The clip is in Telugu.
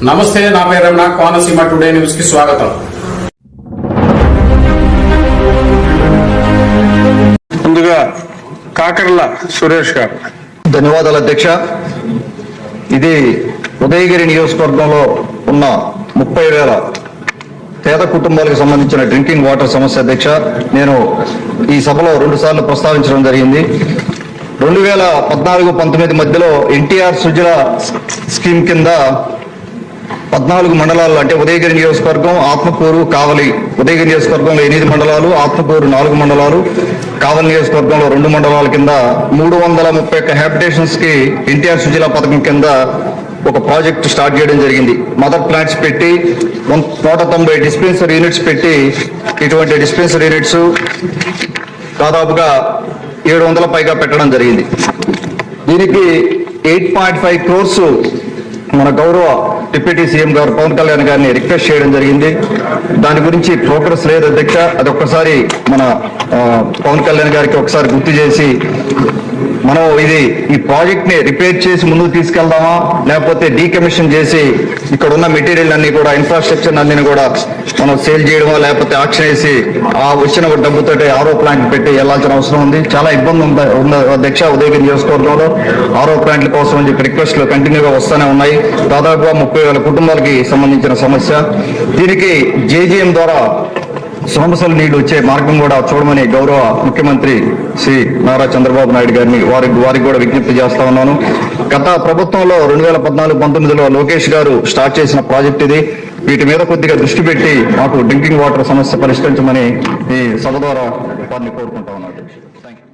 నమస్తే, నా పేరు రమణ. కోనసీమ టుడే న్యూస్ కి స్వాగతం. ముందుగా కాకర్ల సురేష్ గారు. ధన్యవాదాలు అధ్యక్ష. ఇది ఉదయగిరి నియోజకవర్గంలో ఉన్న 30,000 పేద కుటుంబాలకు సంబంధించిన డ్రింకింగ్ వాటర్ సమస్య అధ్యక్ష. నేను ఈ సభలో 2 సార్లు ప్రస్తావించడం జరిగింది. 2014-19 మధ్యలో ఎన్టీఆర్ సుజల స్కీమ్ కింద 14 మండలాలు, అంటే ఉదయగిరి నియోజకవర్గం, ఆత్మకూరు, కావలి. ఉదయగిరి నియోజకవర్గంలో 8 మండలాలు, ఆత్మకూరు 4 మండలాలు, కావలి నియోజకవర్గంలో 2 మండలాల కింద 331 హ్యాబిటేషన్స్ కి ఎన్టీఆర్ సుజల పథకం కింద ఒక ప్రాజెక్ట్ స్టార్ట్ చేయడం జరిగింది. మదర్ ప్లాంట్స్ పెట్టి 190 డిస్పెన్సరీ యూనిట్స్ పెట్టి, ఇటువంటి డిస్పెన్సరీ యూనిట్స్ దాదాపుగా 700 పైగా పెట్టడం జరిగింది. దీనికి 8.5 crores మన గౌరవ డిప్యూటీ సీఎం గారు పవన్ కళ్యాణ్ గారిని రిక్వెస్ట్ చేయడం జరిగింది. దాని గురించి ప్రోగ్రెస్ లేదు అధ్యక్ష. అది ఒక్కసారి మన పవన్ కళ్యాణ్ గారికి ఒకసారి గుర్తు చేసి, మనం ఈ ప్రాజెక్ట్ ని రిపేర్ చేసి ముందుకు తీసుకెళ్దామా, లేకపోతే డీకమిషన్ చేసి ఇక్కడ ఉన్న మెటీరియల్ అన్ని కూడా, ఇన్ఫ్రాస్ట్రక్చర్ అన్ని కూడా మనం సేల్ చేయడమా, లేకపోతే ఆక్షన్ వేసి ఆ వచ్చిన డబ్బుతో ఆరో ప్లాంట్ పెట్టి వెళ్లాల్సిన అవసరం ఉంది. చాలా ఇబ్బంది ఉంది అధ్యక్ష. ఉదయగిరి నియోజకవర్గంలో ఆరో ప్లాంట్ల కోసం అని చెప్పి రిక్వెస్ట్లు కంటిన్యూగా వస్తూనే ఉన్నాయి. దాదాపుగా 30,000 కుటుంబాలకి సంబంధించిన సమస్య. దీనికి జేజీఎం ద్వారా సమస్యలు నీళ్లు వచ్చే మార్గం కూడా చూడమని గౌరవ ముఖ్యమంత్రి శ్రీ నారా చంద్రబాబు నాయుడు గారిని వారికి కూడా విజ్ఞప్తి చేస్తా ఉన్నాను. గత ప్రభుత్వంలో 2014-19లో లోకేష్ గారు స్టార్ట్ చేసిన ప్రాజెక్ట్ ఇది. వీటి మీద కొద్దిగా దృష్టి పెట్టి మాకు డ్రింకింగ్ వాటర్ సమస్య పరిష్కరించమని ఈ సభ ద్వారా వారిని కోరుకుంటా ఉన్నాను. Thank you.